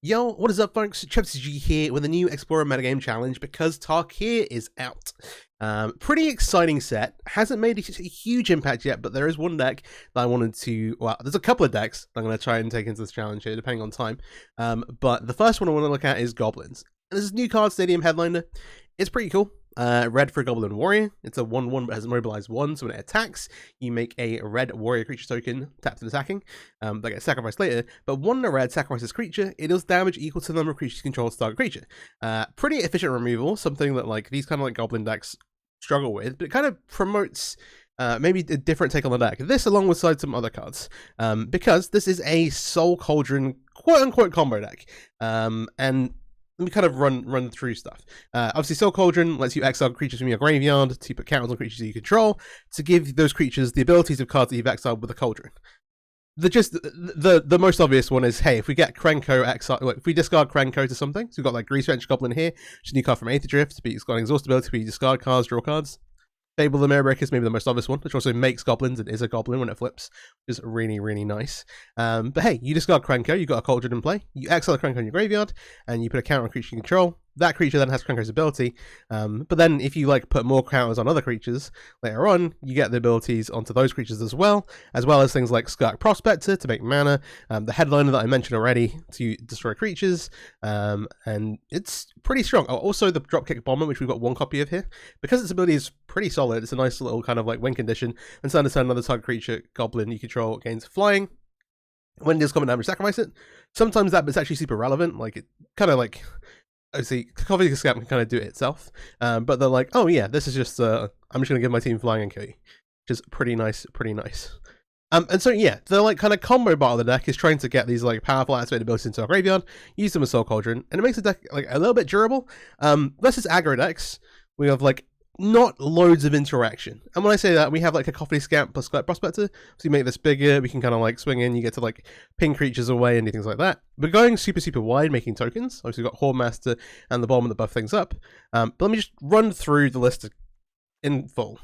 Yo, what is up folks? MTG here with a new Explorer metagame challenge because Tarkir is out. Pretty exciting set. Hasn't made a huge impact yet, but there is one deck that I wanted to, well, there's a couple of decks I'm going to try and take into this challenge here, depending on time. But the first one I want to look at is Goblins. And this is new card, Stadium Headliner. It's pretty cool. Red for a Goblin Warrior. It's a 1/1 but has a mobilized 1, so when it attacks, you make a red warrior creature token, tapped and attacking. That gets sacrificed later, but 1 red sacrifices creature, it deals damage equal to the number of creatures you control to target creature. Pretty efficient removal, something that like these kind of like Goblin decks struggle with, but it kind of promotes maybe a different take on the deck. This alongside some other cards, because this is a Soul Cauldron quote-unquote combo deck, and let me kind of run through stuff. Obviously, Soul Cauldron lets you exile creatures from your graveyard to put counters on creatures you control to give those creatures the abilities of cards that you've exiled with a Cauldron. The most obvious one is, hey, if we get Krenko exile, like if we discard Krenko to something, so we've got like Greasewrench Goblin here, which is a new card from Aether Drift, but it's got an exhaust ability where you discard cards, draw cards. Fable the Mirror Breaker is maybe the most obvious one, which also makes Goblins and is a Goblin when it flips, which is really, really nice. But hey, you discard Krenko, you've got a Cauldron in play, you exile a Krenko in your graveyard, and you put a counter on creature you control. That creature then has Krenko's ability, but then if you like put more counters on other creatures later on, you get the abilities onto those creatures as well as things like Skirk Prospector to make mana, the Headliner that I mentioned already to destroy creatures, and it's pretty strong. Oh, also the Dropkick Bomber, which we've got 1 copy of here, because its ability is pretty solid. It's a nice little kind of like win condition, and so turn another target creature Goblin you control gains flying. When it deals combat damage, sacrifice it. Sometimes that bit's actually super relevant, like it kind of like, obviously, Coffee Scam can kind of do it itself, but they're like, oh yeah, this is just, I'm just going to give my team flying and kill you, which is pretty nice, pretty nice. And so yeah, the like kind of combo part of the deck is trying to get these like powerful activated abilities into our graveyard, use them as Soul Cauldron, and it makes the deck like a little bit durable. Versus aggro decks, we have like not loads of interaction. And when I say that, we have like a Coffee Scamp plus Skirk Prospector, so you make this bigger, we can kind of like swing in, you get to like ping creatures away and do things like that. We're going super wide, making tokens. Obviously we've got Horde and the bomb that buff things up. But let me just run through the list in full.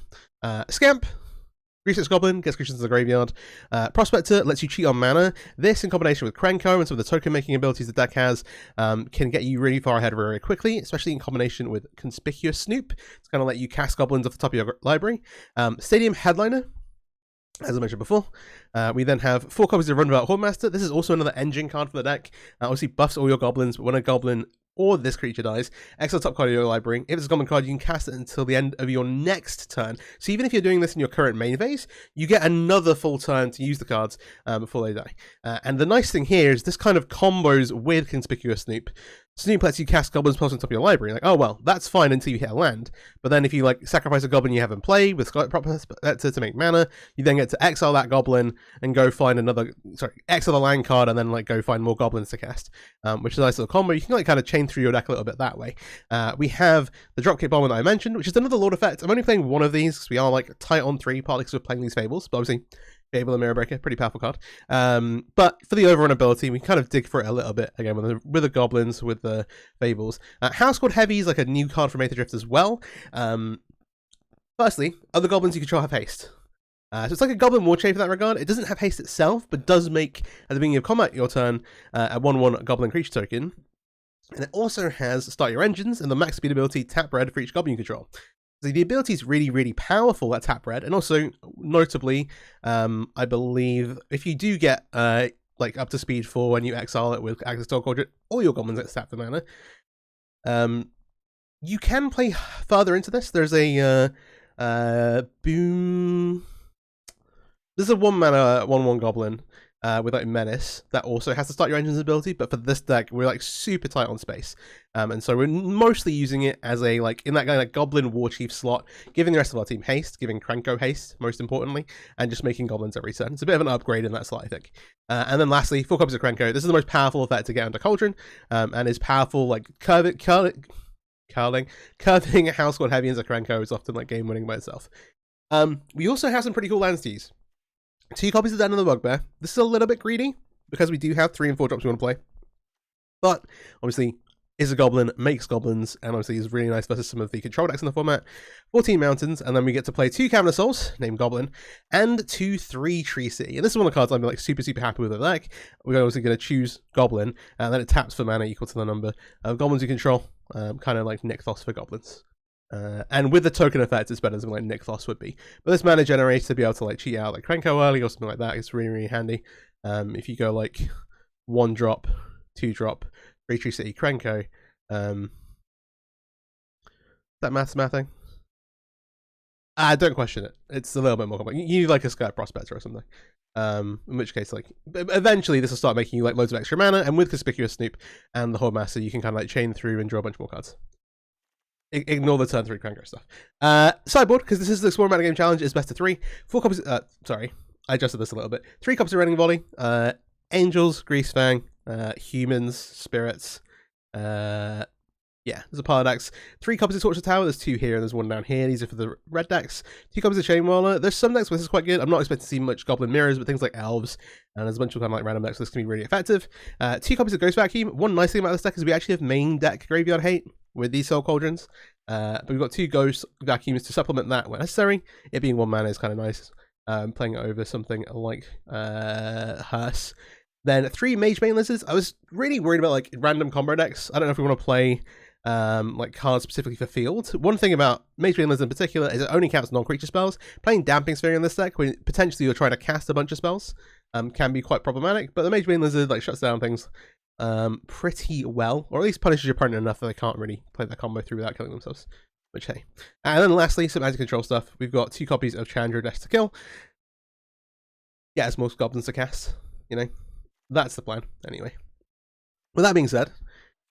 Scamp, Greasewrench Goblin gets creatures into the graveyard. Prospector lets you cheat on mana. This, in combination with Krenko and some of the token-making abilities the deck has, can get you really far ahead very quickly, especially in combination with Conspicuous Snoop. It's going to let you cast Goblins off the top of your library. Stadium Headliner, as I mentioned before. We then have 4 copies of Runabout Hordemaster. This is also another engine card for the deck. Obviously buffs all your Goblins, but when a Goblin or this creature dies, exile top card of your library. If it's a Goblin card, you can cast it until the end of your next turn. So even if you're doing this in your current main phase, you get another full turn to use the cards before they die. And the nice thing here is this kind of combos with Conspicuous Snoop. Snoop lets you cast Goblins plus on top of your library. Like, oh well, that's fine until you hit a land. But then if you like sacrifice a Goblin you have in play with Skirk Prospector to make mana, you then get to exile that Goblin and go find exile the land card and then like go find more Goblins to cast, which is a nice little combo. You can like kind of chain through your deck a little bit that way. We have the Dropkick Bomber that I mentioned, which is another Lord effect. I'm only playing one of these because we are like tight on 3, partly because we're playing these Fables, but obviously Fable the Mirror Breaker, pretty powerful card. But for the overrun ability, we kind of dig for it a little bit again with the Goblins, with the Fables. Household Heavy is like a new card from Aether Drift as well. Firstly, other Goblins you control have haste. So it's like a Goblin War Chafe in that regard. It doesn't have haste itself, but does make, at the beginning of combat your turn, a 1/1 Goblin creature token. And it also has Start Your Engines and the max speed ability Tap Red for each Goblin you control. So the ability is really powerful at Tap Red, and also notably, I believe if you do get like up to speed 4 when you exile it with Agatha Soul Cauldron, all your Goblins that tap the mana, you can play further into this. There's a boom. There's a 1-mana 1/1 Goblin with like Menace that also has to Start Your Engines ability, but for this deck we're like super tight on space, and so we're mostly using it as a like in that kind of Goblin War Chief slot, giving the rest of our team haste, giving Krenko haste most importantly, and just making Goblins every turn. It's a bit of an upgrade in that slot, I think. And then lastly, 4 copies of Krenko. This is the most powerful effect to get under Cauldron, and is powerful like curving Household Heavy into Krenko is often like game winning by itself. We also have some pretty cool lands to use. 2 copies of Den of the Bugbear. This is a little bit greedy because we do have 3 and 4 drops we want to play. But obviously, is a goblin, makes goblins, and obviously is really nice versus some of the control decks in the format. 14 mountains, and then we get to play 2 Cavern of Souls, named Goblin, and 2 3 Tree City. And this is one of the cards I'm like super happy with the deck. We're obviously going to choose Goblin, and then it taps for mana equal to the number of goblins you control, kind of like Nykthos for goblins. And with the token effect, it's better than like Nykthos would be. But this mana generator to be able to like cheat out like Krenko early or something like that is really handy. If you go like 1 drop, 2 drop, 3 Tree City Krenko, that mathing? Don't question it. It's a little bit more complex. You need like a Sky Prospector or something. In which case, like, eventually this will start making you like loads of extra mana, and with Conspicuous Snoop and the Horde Master, you can kind of like chain through and draw a bunch more cards. Ignore the turn 3 Krenko stuff. Sideboard, because this is the Explore Mana Game Challenge, is best of 3. 4 copies, sorry, I adjusted this a little bit. 3 copies of Running Volley, Angels, Greasefang, Humans, Spirits, yeah, there's a pile of decks. 3 copies of Torch of Tower, there's 2 here and there's 1 down here. These are for the red decks. 2 copies of Chainwaller. There's some decks where this is quite good. I'm not expecting to see much Goblin Mirrors, but things like Elves, and there's a bunch of kind of like random decks, so this can be really effective. 2 copies of Ghost Vacuum. One nice thing about this deck is we actually have main deck Graveyard Hate with these Soul Cauldrons, but we've got 2 Ghost Vacuums to supplement that when necessary. It being 1 mana is kind of nice. Playing it over something like Hearse. Then 3 Mage Bane Lizards. I was really worried about like random combo decks. I don't know if we want to play like cards specifically for field. One thing about Mage Bane Lizard in particular is it only counts non-creature spells. Playing Damping Sphere in this deck, when potentially you're trying to cast a bunch of spells, can be quite problematic. But the Mage Bane Lizard like shuts down things pretty well, or at least punishes your opponent enough that they can't really play that combo through without killing themselves. Which hey. And then lastly, some magic control stuff. We've got 2 copies of Chandra Dash to Kill. Yeah, it's most goblins to cast, you know. That's the plan, anyway. With that being said,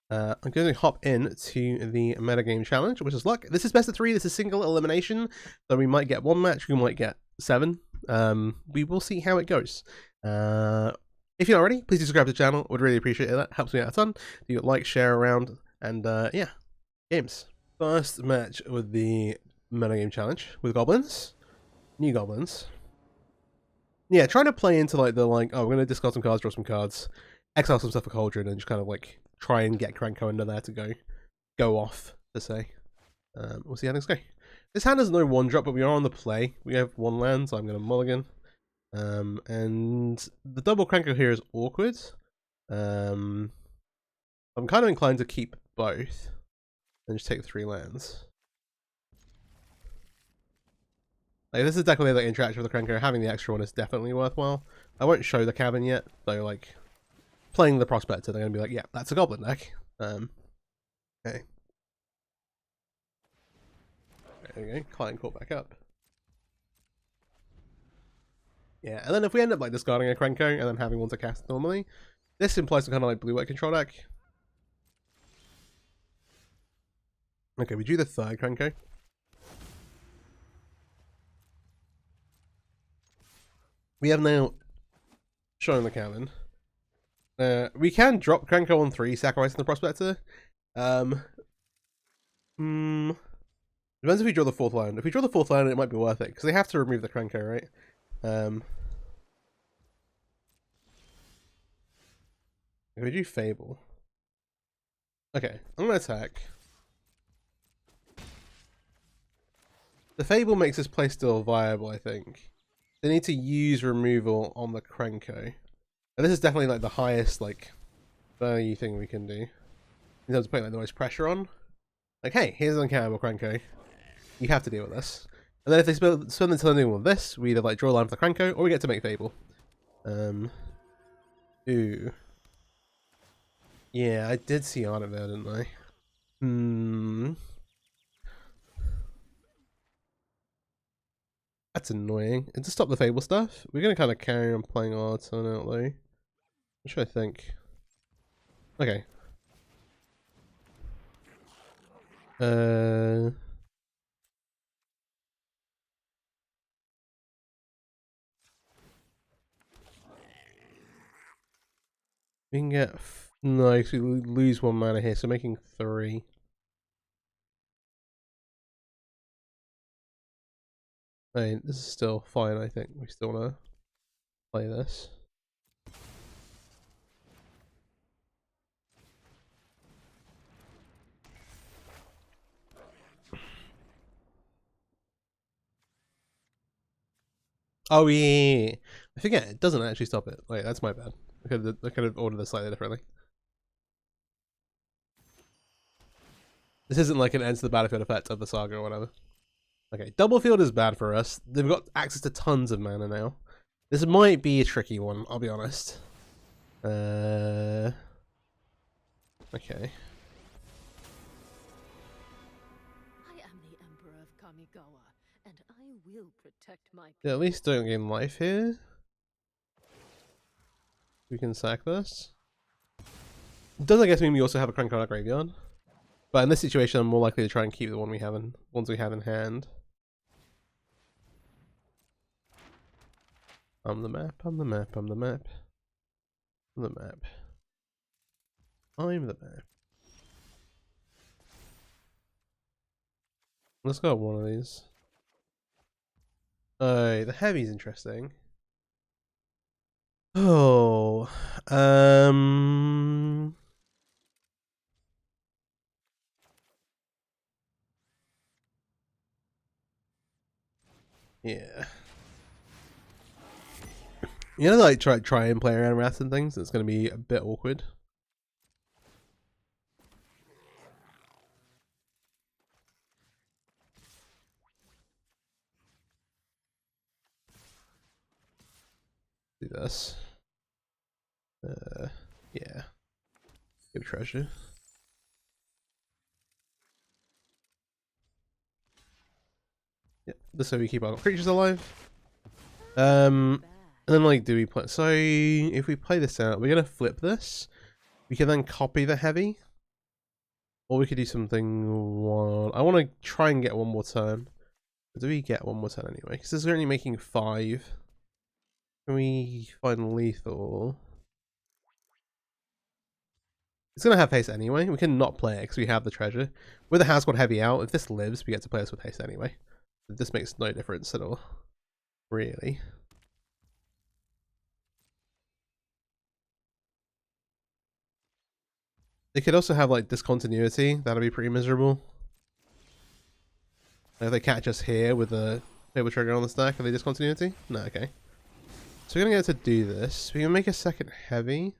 I'm going to hop in to the metagame challenge, which is luck. This is best of 3. This is single elimination, so we might get 1 match, we might get 7. We will see how it goes. If you're not ready, please do subscribe to the channel. Would really appreciate it. That helps me out a ton. Do like, share around, and yeah, games. First match with the metagame challenge with Goblins, new Goblins. Yeah, trying to play into like the oh, we're gonna discard some cards, draw some cards, exile some stuff for Cauldron, and just kind of like try and get Krenko under there to go off per se. We'll see how things go. This hand has no 1-drop, but we are on the play. We have 1 land, so I'm gonna mulligan. And the double Krenko here is awkward. I'm kind of inclined to keep both and just take 3 lands. Like, this is definitely like interaction with the Krenko. Having the extra one is definitely worthwhile. I won't show the cabin yet, though. Like playing the Prospector, they're gonna be like, yeah, that's a Goblin deck. Okay. There we go. Client call back up. Yeah, and then if we end up like discarding a Krenko and then having one to cast normally, this implies some kind of like blue-white control deck. Okay, we drew the 3rd Krenko. We have now shown the cabin. We can drop Krenko on 3, sacrificing the Prospector. Depends if we draw the 4th land. If we draw the 4th land, it might be worth it, because they have to remove the Krenko, right? If we do Fable. Okay, I'm going to attack. The Fable makes this play still viable, I think. They need to use removal on the Krenko. And this is definitely like the highest like value thing we can do. In terms of putting like the most pressure on. Like, hey, here's an uncountable Krenko. You have to deal with this. And then if they spend the turn doing with this, we either like draw a line for the Krenko or we get to make Fable. Ooh. Yeah, I did see on it there, didn't I? That's annoying. And to stop the Fable stuff, we're going to kind of carry on playing our turn out though. What should I think? Okay. We can get... no, because we lose 1 mana here, so making 3. I mean, this is still fine, I think. We still want to play this. Oh yeah. I forget it doesn't actually stop it. Wait, that's my bad. I could have ordered this slightly differently. This isn't like an end to the battlefield effect of the saga or whatever. Okay, double field is bad for us. They've got access to tons of mana now. This might be a tricky one, I'll be honest. Okay. I am the Emperor of Kamigawa, and I will protect my people. Yeah, at least don't gain life here. We can sack this. It does, I guess, mean we also have a Krenko in our graveyard. But in this situation, I'm more likely to try and keep the ones we have in hand. I'm the map. I'm the map. I'm the map. I'm the map. I'm the map. Let's go one of these. Oh, the heavy's interesting. Oh, yeah. You know, like try and play around rats and things. It's going to be a bit awkward. Do this. Yeah. Give treasure. Yeah, this way we keep our creatures alive. And then like, do we play? So if we play this out, we're gonna flip this. We can then copy the heavy, or we could do something. I want to try and get one more turn. Do we get one more turn anyway? Because this is only making 5. Can we find lethal? It's gonna have haste anyway. We can not play it because we have the treasure. With the house squad heavy out, if this lives, we get to play this with haste anyway. This makes no difference at all, really. They could also have like discontinuity. That'd be pretty miserable. If they catch us here with the table trigger on the stack, are they discontinuity? No, okay. So we're gonna get to do this. We can make a second heavy.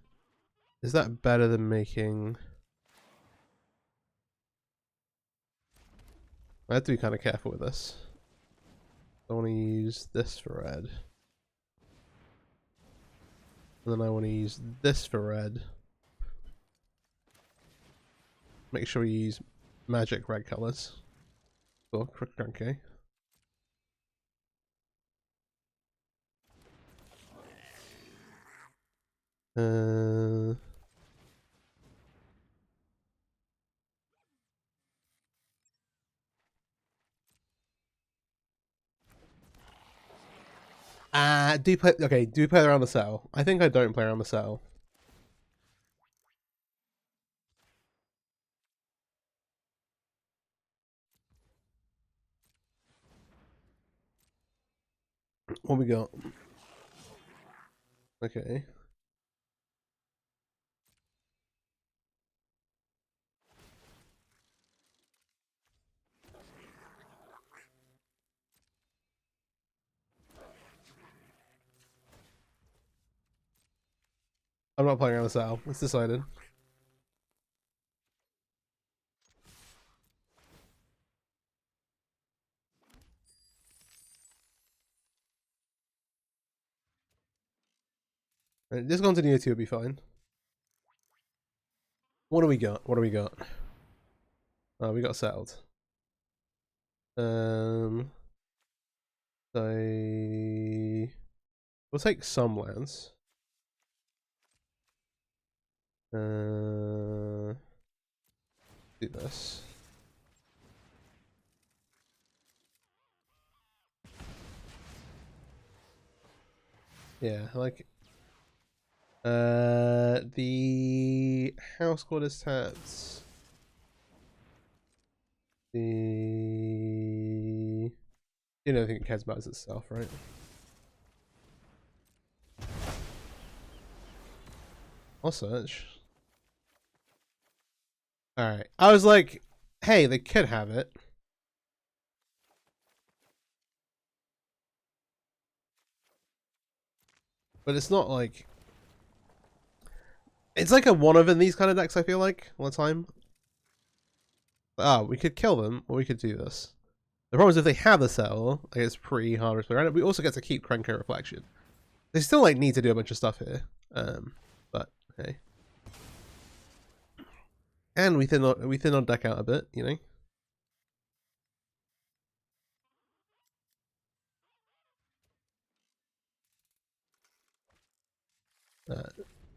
Is that better than making? I have to be kind of careful with this. I want to use this for red. And then I want to use this for red. Make sure we use magic red colors. Oh, okay. Do you play? Okay, do you play around the cell? I think I don't play around the cell. What we got? Okay. I'm not playing around the cell. It's decided. Discontinuity would be fine. What do we got? What do we got? Oh, we got settled. So we'll take some lands. Do this. Yeah, like the house called is tabs. The only thing it cares about is itself, right? I'll search. Alright. I was like, hey, they could have it. But it's not like... It's like a one of in these kind of decks, I feel like, all the time. We could kill them, or we could do this. The problem is if they have the settle, like, it's pretty hard to play around it. We also get to keep Krenko Reflection. They still like need to do a bunch of stuff here. But hey. And we thin our deck out a bit, you know?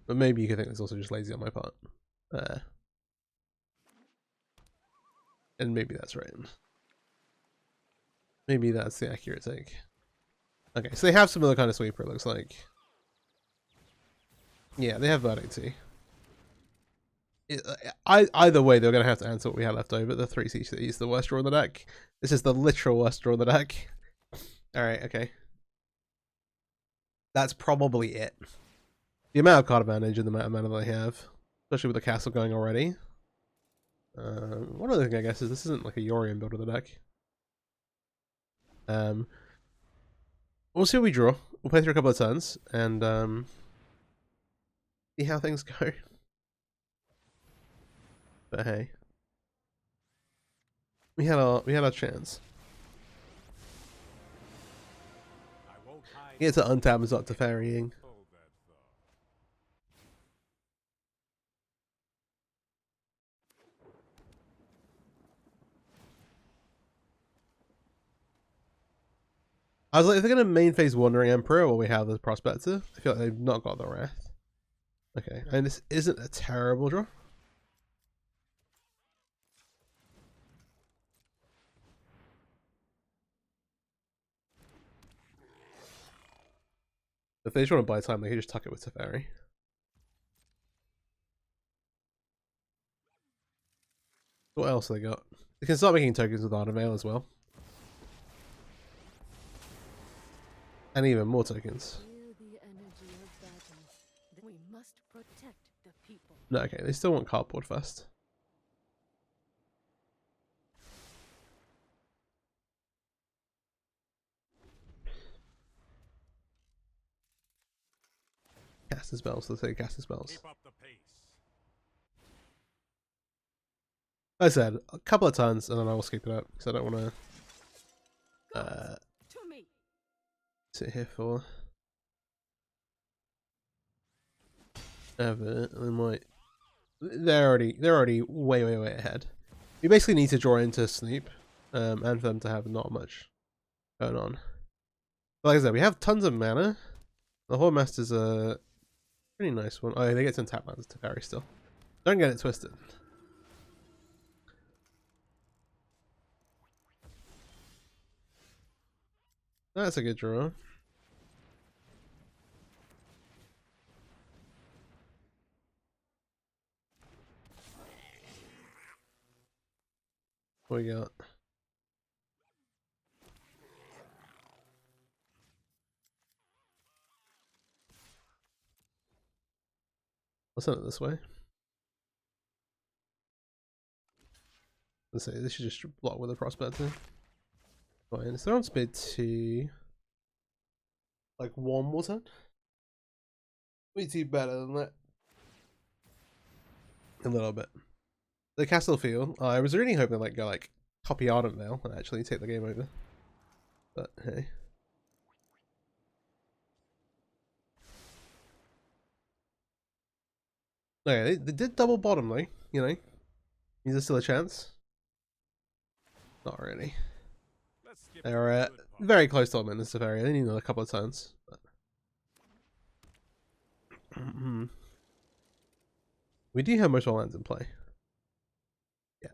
But maybe you could think it's also just lazy on my part. And maybe that's right. Maybe that's the accurate take. Okay, so they have some other kind of sweeper, it looks like. Yeah, they have Burning Tea. Either way, they're going to have to answer what we had left over. The 3 CC is the worst draw in the deck. This is the literal worst draw in the deck. Alright, okay. That's probably it. The amount of card advantage and the amount of mana that they have. Especially with the castle going already. One other thing I guess is this isn't like a Yorion build of the deck. We'll see what we draw. We'll play through a couple of turns and see how things go. But hey, we had our chance. Get to untap and start Teferrying. I was like, if they're gonna main phase Wandering Emperor, or we have the Prospector, I feel like they've not got the Wrath. Okay, and this isn't a terrible draw. If they just want to buy time, they can just tuck it with Teferi. What else have they got? They can start making tokens with Ardenvale as well. And even more tokens. We must protect the people. No, okay, they still want cardboard first. Caster spells, let's say caster spells. Keep up the pace. I said a couple of turns and then I will skip it out because I don't want to sit here for ever. They might. They're already way ahead. We basically need to draw into Snoop, and for them to have not much going on. But like I said, we have tons of mana. The Hordemaster's a pretty nice one. Oh, they get to untap lands to Teferi still. Don't get it twisted. That's a good draw. What we got? I'll send it this way. Let's say this should just block with a Prospector. Fine. Is there on speed 2? Like 1 more turn? We do better than that. A little bit. The Castle Field. I was really hoping like go like copy Ardenvale and actually take the game over. But hey. Okay, they did double bottom though, you know. Is there still a chance? Not really. They're very close to in this area. They need another couple of turns. But... we do have most of our lands in play. Yeah.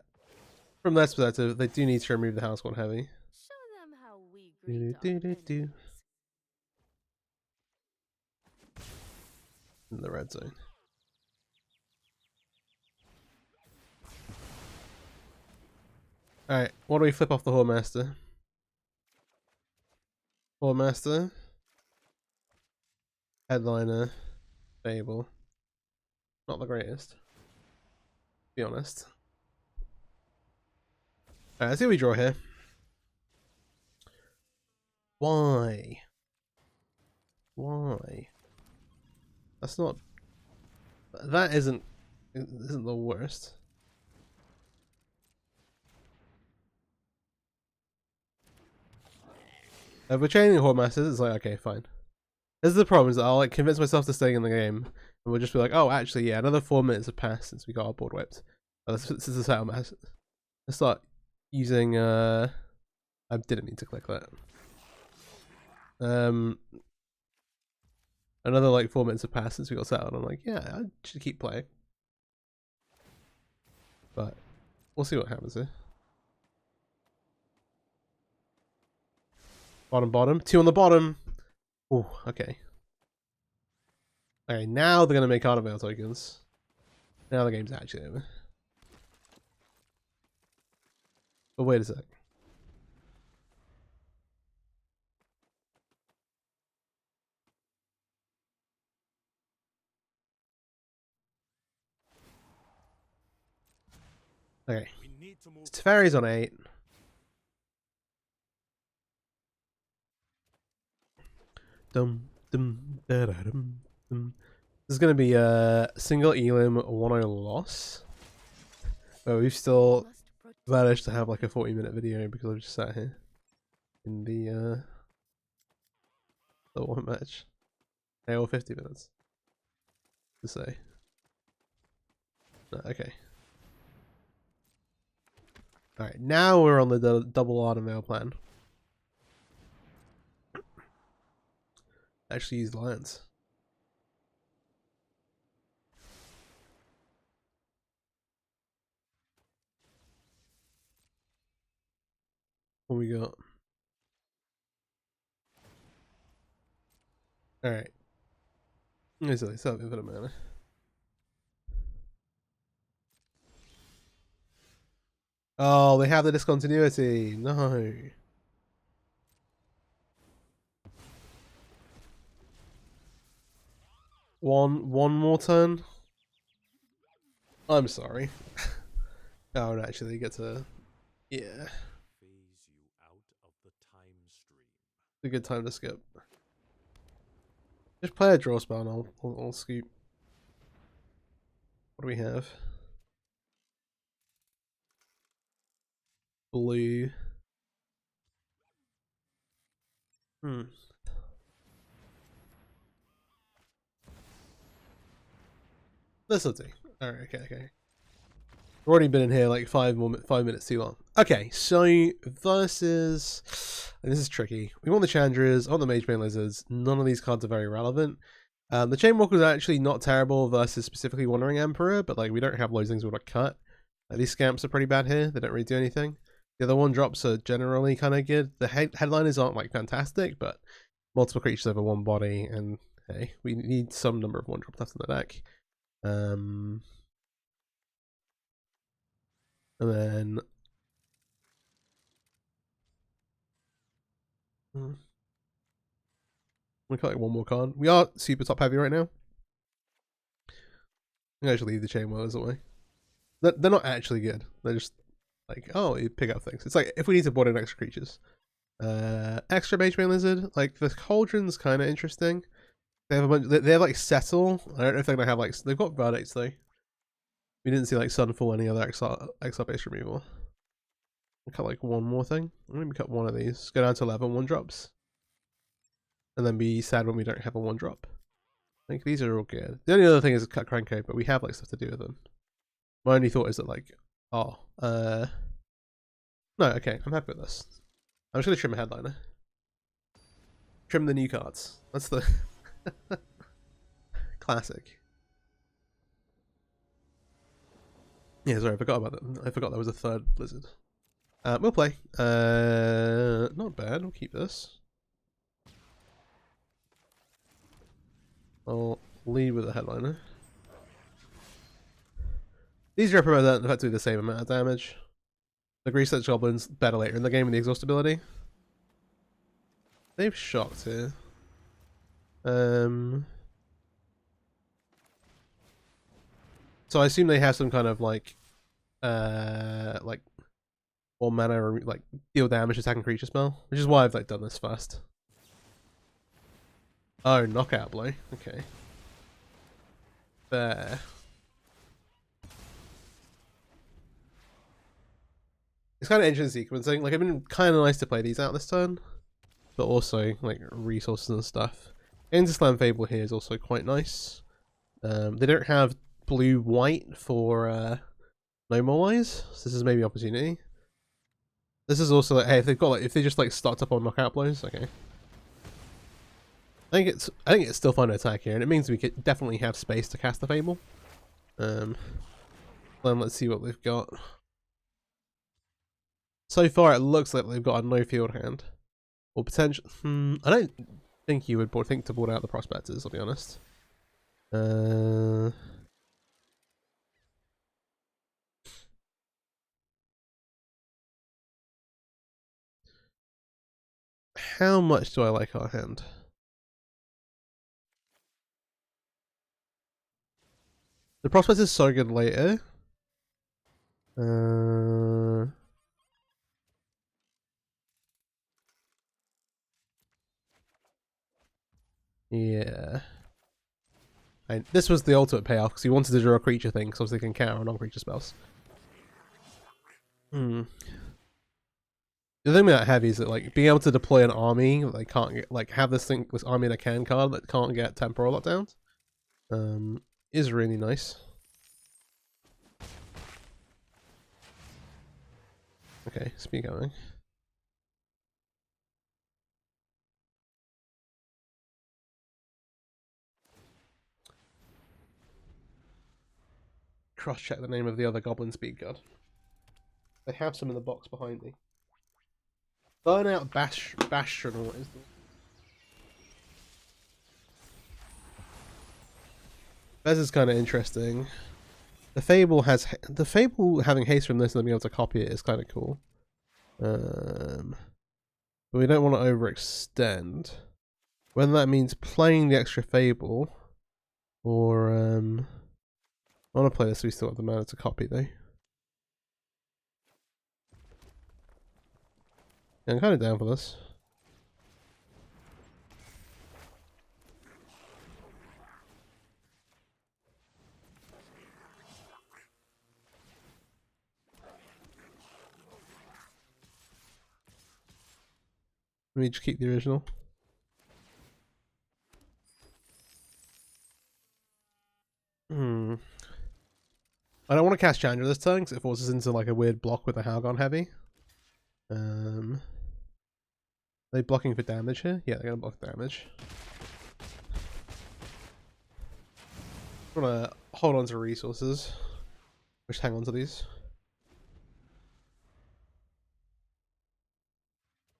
From that perspective, they do need to remove the house one heavy. Show them how we greet In the red zone. Alright, what do we flip off the Hordemaster? Hordemaster. Headliner. Fable. Not the greatest. To be honest. Alright, let's see what we draw here. Why? Why? That's not. That isn't the worst. If we're chaining Horde Masters, it's like, okay, fine. This is the problem, is that I'll like convince myself to stay in the game, and we'll just be like, oh, actually, yeah, another 4 minutes have passed since we got our board whipped. Oh, this is the setup. Let's start using, I didn't mean to click that. Another like 4 minutes have passed since we got settled. I'm like, yeah, I should keep playing. But we'll see what happens here. Bottom. 2 on the bottom. Oh, okay. Okay, now they're gonna make Artveil tokens. Now the game's actually over. But wait a sec. Okay. Teferi's on 8. This is going to be a single Elim 1-0 loss. But we've still managed to have like a 40-minute video because I've just sat here in the one match. Or 50 minutes to say. No, okay. Alright, now we're on the double Artveil plan. Actually use Lions. What we got? Alright. Easily, so infinite mana. Oh, they have the discontinuity. No. One more turn. I'm sorry. I would actually get to. Yeah. It's a good time to skip. Just play a draw spell and I'll scoop. What do we have? Blue. This'll do. Alright, okay. We've already been in here like 5 minutes too long. Okay, so versus, and this is tricky. We want the Chandras, I want the Magebane Lizards. None of these cards are very relevant. The Chainwalker is actually not terrible versus specifically Wandering Emperor, but like we don't have loads of things we want to cut. These scamps are pretty bad here. They don't really do anything. The other 1-drops are generally kind of good. The headliners aren't like fantastic, but multiple creatures over 1 body, and hey, we need some number of 1-drops left in the deck. And then we got like 1 more card. We are super top heavy right now. I'm gonna actually leave the Chain Whirlers away. They're not actually good. They're just like, oh, you pick up things. It's like if we need to board in extra creatures. Extra Magebane Lizard. Like the Cauldron's kind of interesting. They have a bunch. They have like Settle. I don't know if they're gonna have like. They've got Verdicts though. We didn't see like Sunfall, any other exile based removal. We'll cut like 1 more thing. I'm gonna cut 1 of these. Go down to 11 1-drops. And then be sad when we don't have a 1-drop. I think these are all good. The only other thing is cut Krenko, but we have like stuff to do with them. My only thought is that like, no, okay, I'm happy with this. I'm just gonna trim a headliner. Trim the new cards. That's the classic. Yeah, sorry, I forgot about that. I forgot there was a 3rd Blizzard. We'll play. Not bad. We'll keep this. I'll lead with a headliner. These represent effectively the same amount of damage. The Grease-Edged Goblins better later in the game with the exhaustibility. They've shocked here. So I assume they have some kind of like 1 mana or like deal damage attacking creature spell, which is why I've like done this fast. Oh, knockout blow. Okay. fair. It's kind of interesting sequencing. Like, it'd been kind of nice to play these out this turn, but also like resources and stuff. Into Slam Fable here is also quite nice. They don't have blue-white for no more wise, so this is maybe opportunity. This is also like, hey, if they've got like, if they just like stocked up on knockout blows, okay. I think it's still fun to attack here, and it means we could definitely have space to cast the Fable. Then let's see what they've got. So far, it looks like they've got a no field hand, or potential. I don't think you would think to board out the prospectors. I'll be honest. How much do I like our hand? The prospect is so good later. Yeah. This was the ultimate payoff because he wanted to draw a creature thing because obviously they can counter on non-creature spells. The thing with that heavy is that like being able to deploy an army, they can't get, like have this army in a can card that can't get temporal lockdowns. Is really nice. Okay, speed going. Cross-check the name of the other Goblin speed card. They have some in the box behind me. Burn out Bastronaut is the... This is kind of interesting. The Fable having haste from this and then being able to copy it is kind of cool. But we don't want to overextend. Whether that means playing the extra Fable or I want to play this so we still have the mana to copy though. Yeah, I'm kind of down for this. Let me just keep the original. I don't want to cast Chandra this turn because it forces into like a weird block with a Halgon heavy. Are they blocking for damage here? Yeah, they're gonna block damage. I'm gonna hold on to resources. Just hang on to these.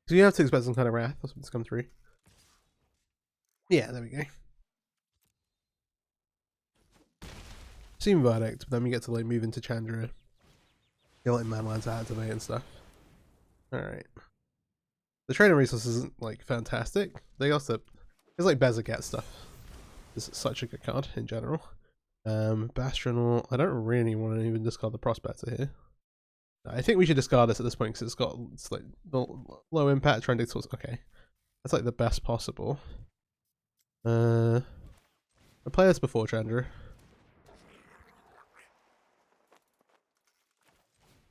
So you have to expect some kind of wrath or something to come through. Yeah, there we go. Seem Verdict, but then we get to like move into Chandra. Get like manlands to activate and stuff. Alright. The training resource isn't like fantastic. They also it's like Bezaket stuff. It's such a good card in general. Bastronaut, I don't really want to even discard the Prospector here. I think we should discard this at this point because it's like low impact trending towards. Okay, that's like the best possible. I played this before, Chandra.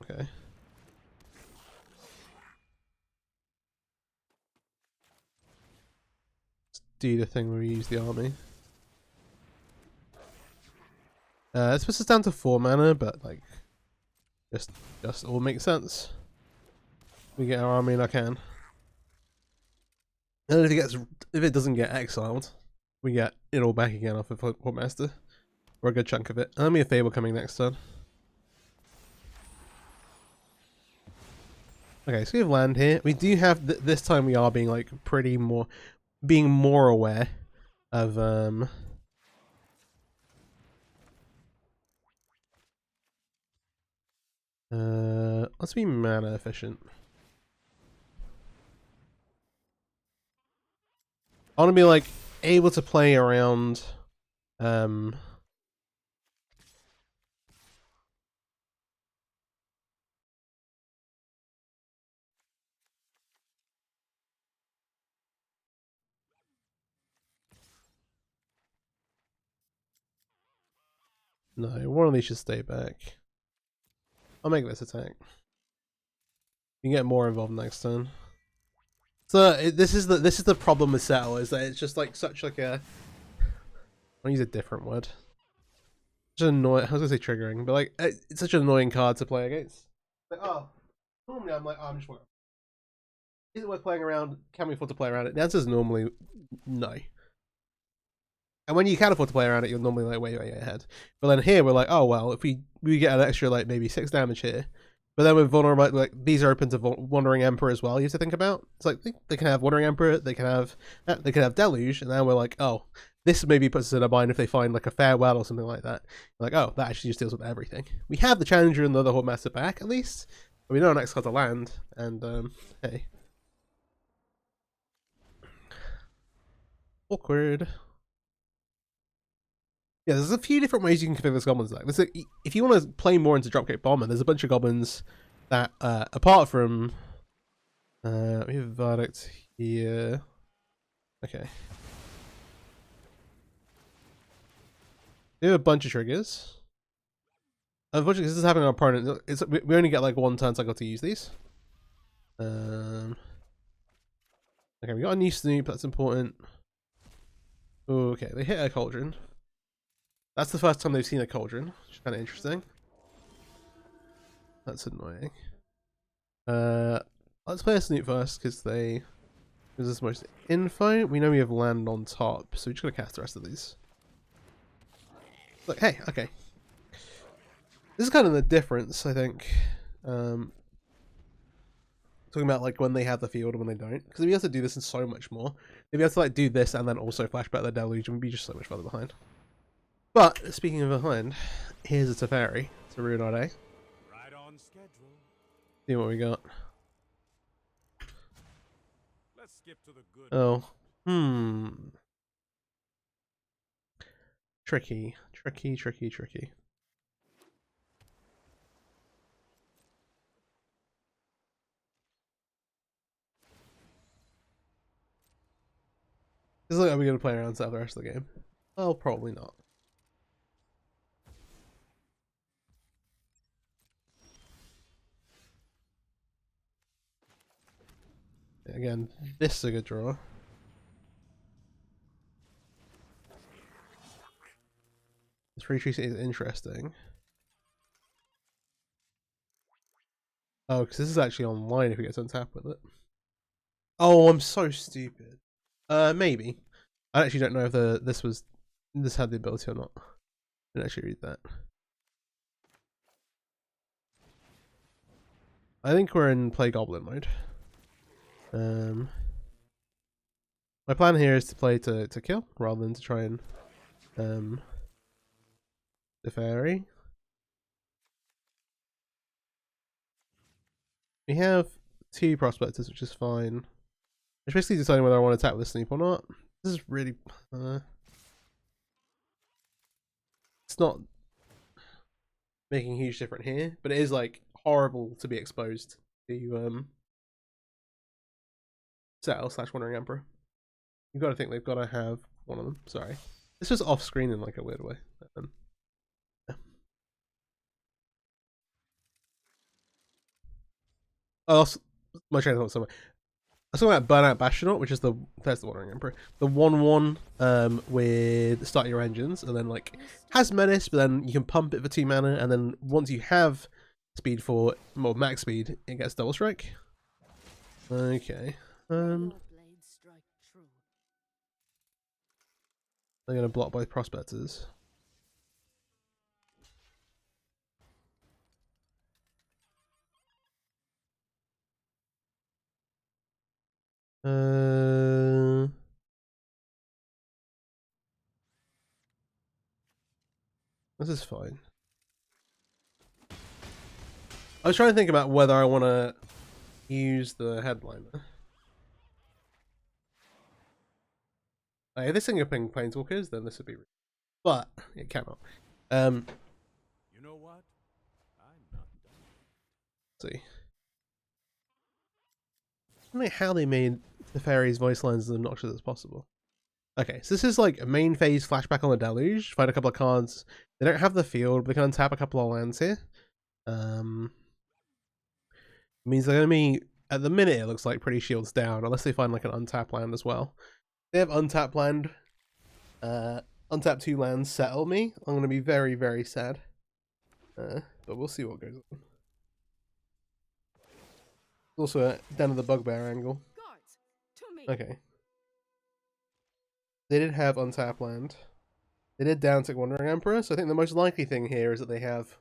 Okay. Let's do the thing where we use the army. This puts us down to 4 mana, but like, just all makes sense. We get our army in our can. And if it doesn't get exiled, we get it all back again off of Portmaster. Or a good chunk of it. And then we have Fable coming next turn. Okay, so we have land here. We do have this time we are being like being more aware of let's be mana efficient. I want to be like able to play around No, one of these should stay back. I'll make this attack. You can get more involved next turn. So this is the problem with Settle, is that it's just like such like a, I'll use a different word. Such annoying. I was gonna say triggering, but like it's such an annoying card to play against. Like, oh, normally I'm like, oh, I'm just working. Is it worth playing around? Can we afford to play around it? The answer is normally no. And when you can afford to play around it, you're normally like way ahead. But then here we're like, oh well, if we get an extra like maybe 6 damage here, but then with vulnerable, like these are open to Wandering Emperor as well. You have to think about. It's like they can have Wandering Emperor, they can have Deluge, and then we're like, oh, this maybe puts us in a bind if they find like a Farewell or something like that. Like, oh, that actually just deals with everything. We have the Challenger and the other Horde Master back at least. But we know our next card to land, and hey, awkward. Yeah, there's a few different ways you can configure this Goblins deck. If you want to play more into Dropkick Bomber, there's a bunch of Goblins that, apart from... we have Verdict here. Okay. We have a bunch of triggers. Unfortunately, this is having our opponent... we only get like 1 turn cycle to use these. Okay, we got a new Snoop, that's important. Okay, they hit a Cauldron. That's the first time they've seen a Cauldron, which is kind of interesting. That's annoying. Let's play a Snoop first, because they gives us most info. We know we have land on top, so we're just going to cast the rest of these. Look, hey, okay. This is kind of the difference, I think. Talking about like when they have the field and when they don't. Because if we have to do this and so much more, if we have to like do this and then also flashback the Deluge, we'd be just so much further behind. But speaking of behind, here's a Teferi. It's a ruin our day. Right on schedule. See what we got. Let's skip to the good. Oh. Tricky. This is like, are we going to play around set the rest of the game? Well, probably not. Again, this is a good draw. This retreat is interesting. Oh, because this is actually online if we get to untap with it. Oh, I'm so stupid. Maybe. I actually don't know if this had the ability or not. I didn't actually read that. I think we're in play Goblin mode. My plan here is to play to kill rather than to try and Teferi. We have 2 prospectors, which is fine. It's basically deciding whether I want to attack with a Snoop or not. This is really it's not making a huge difference here, but it is like horrible to be exposed to Settle / Wandering Emperor. You've got to think they've got to have one of them. Sorry, this was off screen in like a weird way. Yeah. Oh, my train of thought somewhere. I was talking about Burnout Bastronaut, which is that's the Wandering Emperor. The 1/1 with start your engines, and then like has menace, but then you can pump it for 2 mana, and then once you have speed for more max speed, it gets double strike. Okay. I'm gonna block both prospectors. This is fine. I was trying to think about whether I want to use the headliner. Like, if this thing playing Planeswalkers, then this would be. But it cannot. You know what? I'm not done. See. I don't know how they made the fairies' voice lines as obnoxious as possible. Okay, so this is like a main phase flashback on the deluge. Find a couple of cards. They don't have the field, but they can untap a couple of lands here. Means they're gonna be, at the minute it looks like, pretty shields down, unless they find like an untapped land as well. They have untapped land. Untapped 2 lands settle me. I'm gonna be very, very sad. But we'll see what goes on. Also a Den of the Bugbear angle. Guards, to me. Okay. They did have untapped land. They did downtick Wandering Emperor, so I think the most likely thing here is that they have...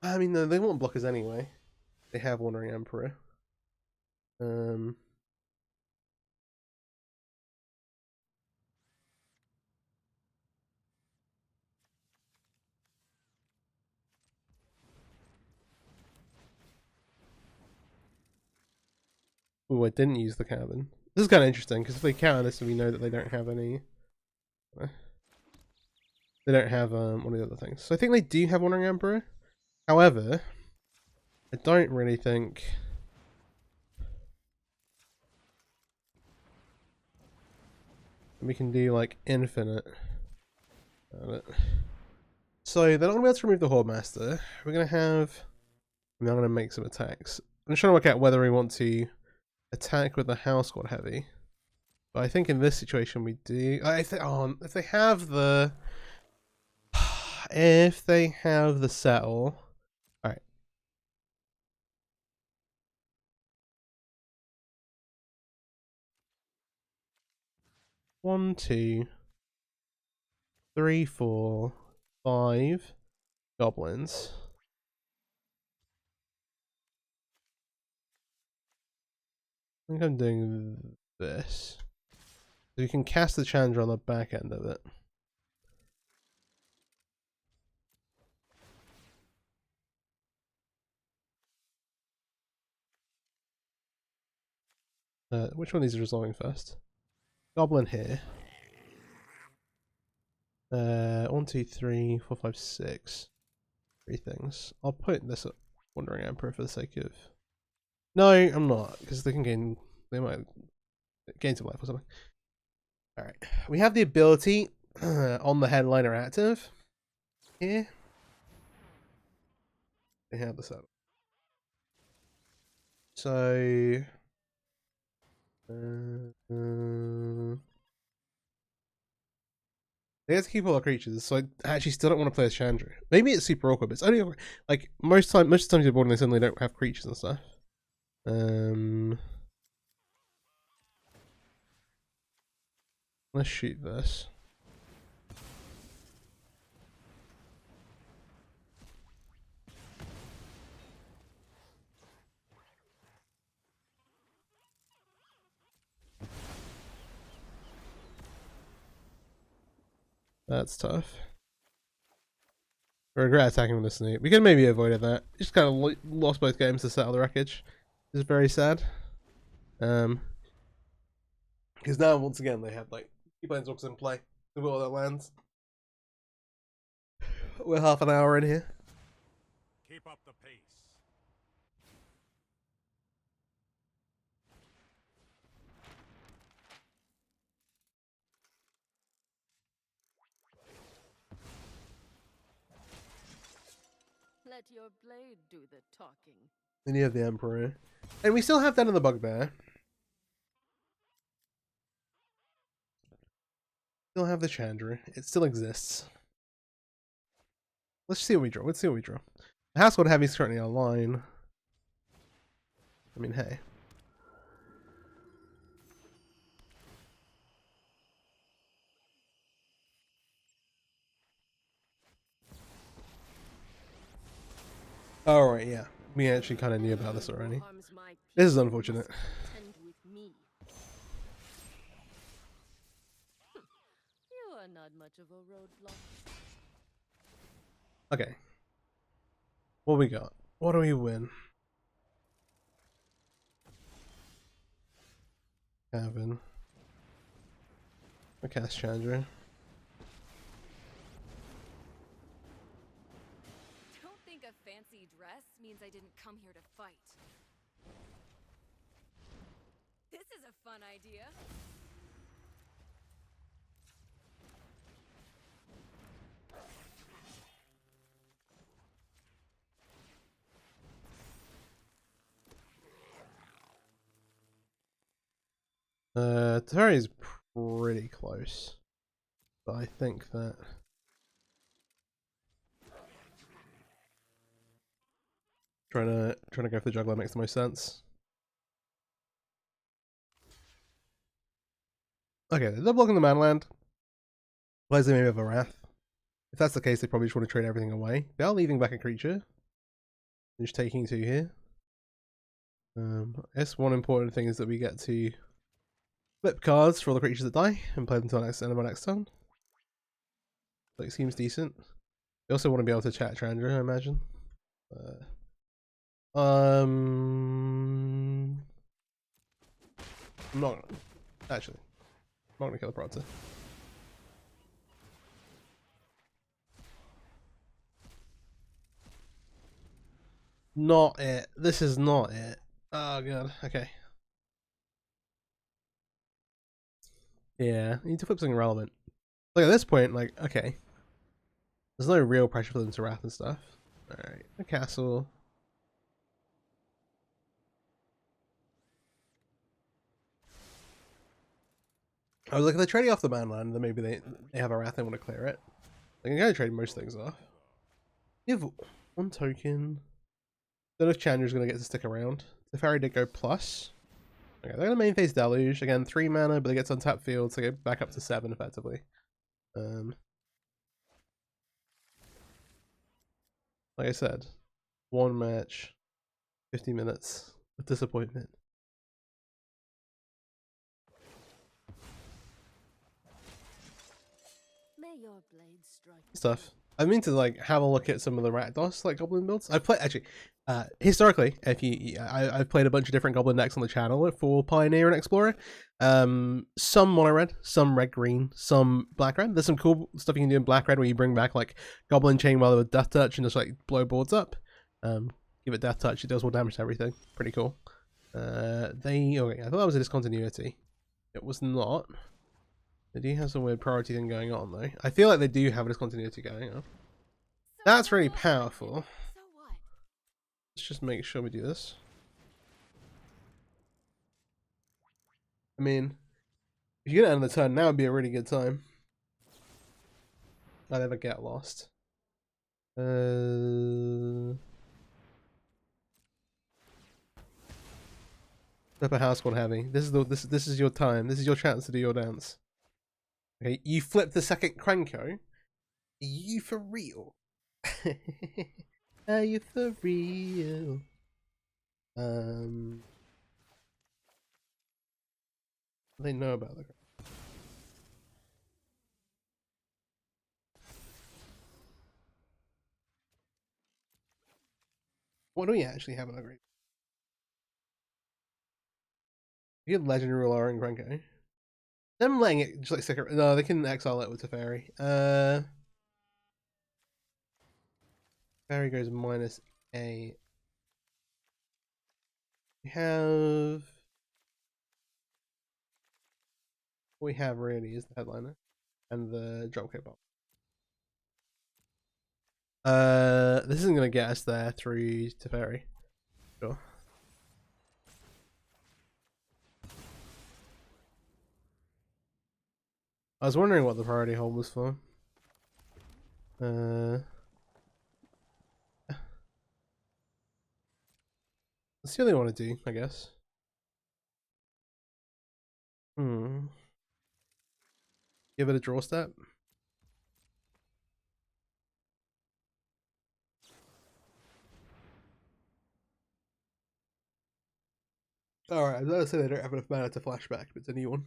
I mean, no, they want blockers anyway. They have Wandering Emperor. Ooh, I didn't use the cabin. This is kind of interesting, because if they counter this, we know that they don't have any... They don't have one of the other things. So I think they do have Wandering Emperor. However, I don't really think... we can do, like, infinite. So they're not going to be able to remove the Horde Master. We're going to have... I'm going to make some attacks. I'm just trying to work out whether we want to attack with the House Squad Heavy. But I think in this situation we do... if they have the... If they have the settle... Alright. One, 2, 3, 4, 5 goblins. I think I'm doing this. So you can cast the Chandra on the back end of it. Which one of these is resolving first? Goblin here. 1, 2, 3, 4, 5, 6. 3 things. I'll put this at Wandering Emperor for the sake of... No, I'm not, because they can gain... They might gain some life or something. Alright. We have the ability on the headliner active. Here. They have the setup. So... they have to keep all our creatures, so I actually still don't want to play as Chandra. Maybe it's super awkward, but it's only like most of the times you're boarding, they suddenly don't have creatures and stuff. Let's shoot this. That's tough. I regret attacking with the sneak. We could maybe avoided that. Just kind of lost both games to settle the wreckage. This is very sad. Because now once again they have like 2 planeswalkers in play. They've got all their lands. We're half an hour in here. Keep up the pace. Let your blade do the talking. Then you have the Emperor. And we still have Den of the Bugbear. Still have the Chandra. It still exists. Let's see what we draw. Let's see what we draw. The House Squad Heavy is currently online. I mean, hey. Alright, yeah. We actually kind of knew about this already. This is unfortunate. You are not much of a roadblock. Okay. What we got? What do we win? Cabin. I cast Chandra. Don't think a fancy dress means I didn't come here to fight. This is a fun idea. Teferi is pretty close, but I think that trying to go for the juggler makes the most sense. Okay, they're blocking the manland. Plays they maybe have a wrath. If that's the case, they probably just want to trade everything away. They are leaving back a creature. They're just taking 2 here. I guess one important thing is that we get to flip cards for all the creatures that die and play them until next end of our next turn. Like, seems decent. We also want to be able to chat Chandra, I imagine. I'm not actually. I'm not gonna kill the Protector. Not it. This is not it. Oh god. Okay. Yeah, you need to flip something relevant. Like at this point, like, okay. There's no real pressure for them to wrath and stuff. Alright, a castle. I was like, if they're trading off the manland, then maybe they have a wrath, they want to clear it. They can go trade most things off. You have 1 token. Don't know if Chandra's going to get to stick around. The Fairy did go plus. Okay, they're going to main phase Deluge. Again, 3 mana, but it gets untapped field, so they go back up to 7 effectively. Like I said, 1 match, 50 minutes of disappointment. May your blade strike Stuff. I mean to like have a look at some of the Rakdos like Goblin builds. I've played actually historically. If I've played a bunch of different Goblin decks on the channel for Pioneer and Explorer. Some mono red, some red green, some black red. There's some cool stuff you can do in black red where you bring back like Goblin Chainwell with Death Touch and just like blow boards up. Give it Death Touch. It does more damage to everything. Pretty cool. Okay. I thought that was a discontinuity. It was not. They do have some weird priority thing going on, though. I feel like they do have a discontinuity going on. That's really powerful. So what? Let's just make sure we do this. I mean, if you get end of the turn, now would be a really good time. I never get lost. Flip a house called heavy. This is your time. This is your chance to do your dance. Okay, you flip the second Krenko. Are you for real? Are you for real? They know about the. What do we actually have in our group? We had Legendary Ruler and Krenko. Them letting it just like stick around. No, they can exile it with Teferi. Teferi goes -8. We have. What we have really is the headliner and the dropkick bomb. This isn't gonna get us there through Teferi. Sure. I was wondering what the priority hold was for. That's the only one to do, I guess. Give it a draw step. Alright, I was gonna say they don't have enough mana to flashback, but it's a new one.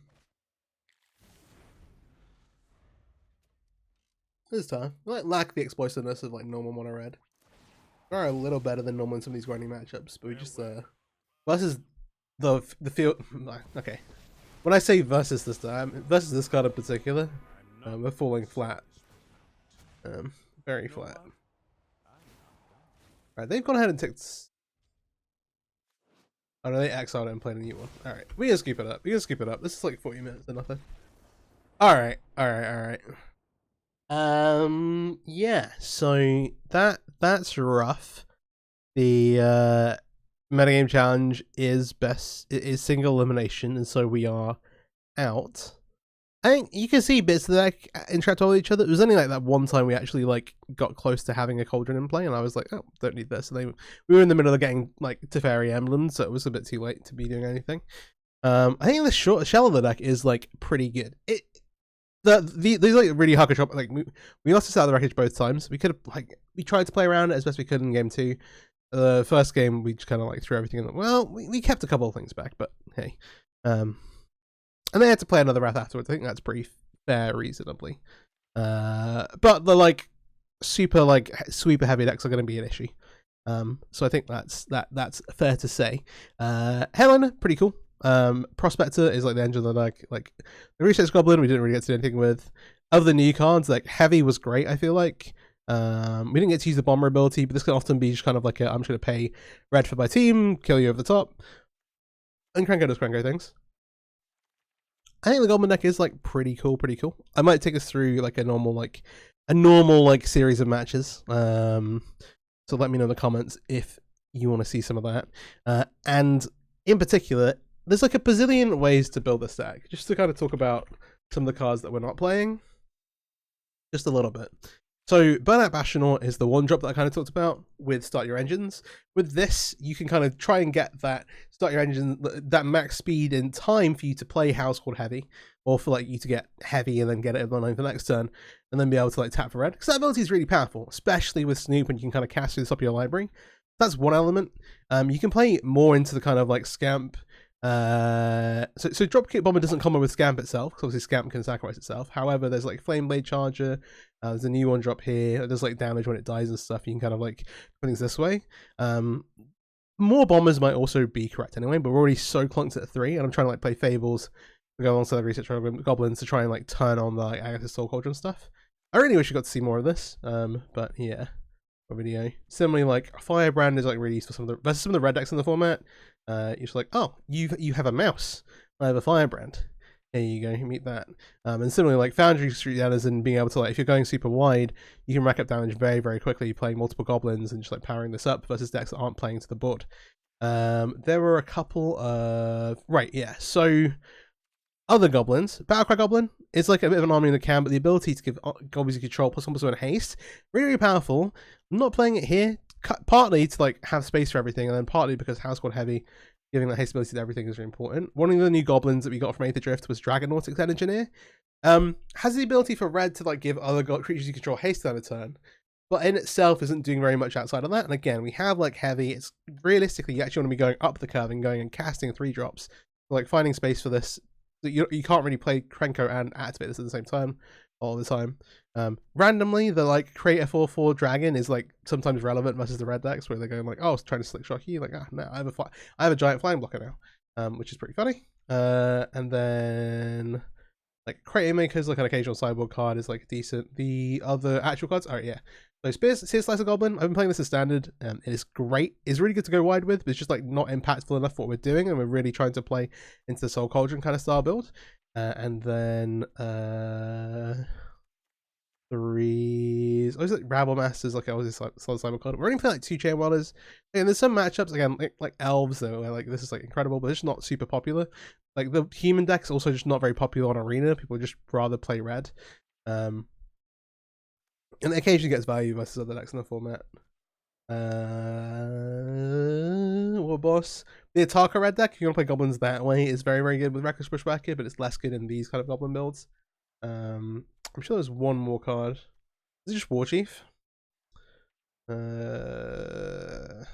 This time, I lack the explosiveness of like normal mono red. We are a little better than normal in some of these grinding matchups, but we just versus the field. Okay, when I say versus this time, versus this card in particular, we're falling flat. Very flat. Alright, they've gone ahead and ticked. Oh no, they exiled it and played a new one. Alright, we gotta scoop it up. We gotta scoop it up. This is like 40 minutes or nothing. Alright. Yeah, so that's rough. The metagame challenge is single elimination, and so we are out, I think you can see bits of the deck interact with each other. It was only like that one time we actually like got close to having a Cauldron in play, and I was like, oh, don't need this. And we were in the middle of getting like Teferi Emblems, so it was a bit too late to be doing anything. I think the shell of the deck is like pretty good. These like really hard control. Like we lost this out of the wreckage both times. We could have we tried to play around it as best we could in game 2. The first game we just kind of like threw everything in. Well, we kept a couple of things back, but hey. And they had to play another Wrath afterwards. I think that's pretty fair, reasonably. But the like super sweeper heavy decks are going to be an issue. So I think that's fair to say. Headliner, pretty cool. Prospector is like the engine of the deck. Like the Research Goblin, we didn't really get to do anything with. Of the new cards, like Heavy was great, I feel like. We didn't get to use the Bomber ability, but this can often be just kind of like I'm just going to pay red for my team, kill you over the top. And Krenko does Krenko things. I think the Goblin deck is like pretty cool. I might take us through like a normal series of matches. So let me know in the comments if you want to see some of that. And in particular, there's like a bazillion ways to build this deck. Just to kind of talk about some of the cards that we're not playing, just a little bit. So Burnout Bastionor is the one drop that I kind of talked about with Start Your Engines. With this, you can kind of try and get that Start Your Engine, that max speed in time for you to play Household Heavy, or for like you to get Heavy and then get it on the next turn, and then be able to like tap for red. Because that ability is really powerful, especially with Snoop, when you can kind of cast through the top of your library. That's one element. You can play more into the kind of like Scamp. So Dropkick Bomber doesn't come with Scamp itself, because obviously Scamp can sacrifice itself. However, there's like Flame Blade Charger. There's a new one drop here. There's like damage when it dies and stuff. You can kind of like put things this way. More bombers might also be correct anyway, but we're already so clunked at 3, and I'm trying to like play Fables to go alongside the Research Goblins to try and like turn on the like Agatha Soul Cauldron stuff. I really wish we got to see more of this. But yeah, video. Similarly, like Firebrand is like really useful versus some of the red decks in the format. You're just like, oh, you have a mouse. I have a Firebrand. There you go, you meet that. And similarly, like Foundry Street Downers and being able to, like, if you're going super wide, you can rack up damage very, very quickly playing multiple Goblins and just like powering this up versus decks that aren't playing to the board. There were a couple of... Right, yeah, so... Other Goblins. Battlecry Goblin is like a bit of an army in the can, but the ability to give Goblins control plus 1/1 haste, really, really powerful. I'm not playing it here, partly to like have space for everything, and then partly because Household Heavy, giving that haste ability to everything is really important. One of the new Goblins that we got from Aether Drift was Dragonautics Engineer. Has the ability for red to like give other creatures you control haste on a turn, but in itself isn't doing very much outside of that. And again, we have like Heavy. It's realistically, you actually want to be going up the curve and going and casting 3-drops, like finding space for this. You can't really play Krenko and activate this at the same time all the time. Randomly, the like create a 4/4 dragon is like sometimes relevant versus the red decks where they're going like, oh, I was trying to slick shock you, like, no, I have a giant flying blocker now, which is pretty funny. And then like create maker is like an occasional sideboard card is like decent. The other actual cards, oh yeah. So Sear Slicer Goblin, I've been playing this as standard. It is great. It's really good to go wide with, but it's just like not impactful enough for what we're doing, and we're really trying to play into the Soul Cauldron kind of style build. And then threes. Always like Rabble Masters, like I was solid cyber card. We're only playing like 2 Chain Welders. And there's some matchups again, like Elves though, where like this is like incredible, but it's just not super popular. Like the human deck's also just not very popular on Arena. People just rather play red. And it occasionally gets value versus other decks in the format. War Boss. The Tarkir red deck, if you want to play Goblins that way, is very, very good with Reckless Bushwhacker, but it's less good in these kind of Goblin builds. I'm sure there's one more card. Is it just War Chief? And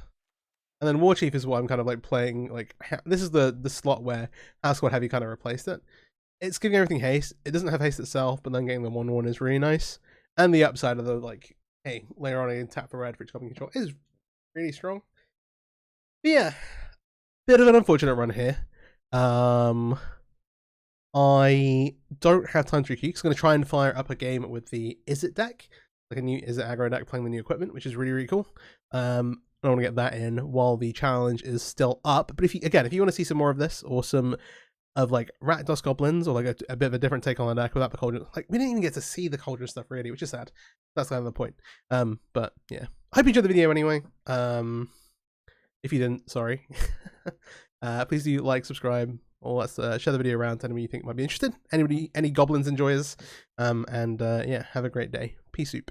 then War Chief is what I'm kind of like playing. Like this is the slot where House Squad Heavy kind of replaced it. It's giving everything haste. It doesn't have haste itself, but then getting the 1/1 is really nice. And the upside of the like, hey, later on I can tap for red for each Goblin control is really strong. But yeah, bit of an unfortunate run here. I don't have time to requeue, so I'm going to try and fire up a game with the Is It deck, like a new Is It aggro deck playing the new equipment, which is really, really cool. I want to get that in while the challenge is still up. But if you want to see some more of this, or some of like Rat Dust Goblins, or like a bit of a different take on the deck without the Cauldron, like we didn't even get to see the Cauldron stuff really, which is sad. That's kind of the point. But yeah, hope you enjoyed the video anyway. If you didn't, sorry. Please do like, subscribe, or let's share the video around to anybody you think might be interested. Any Goblins enjoyers, and yeah, have a great day. Peace soup.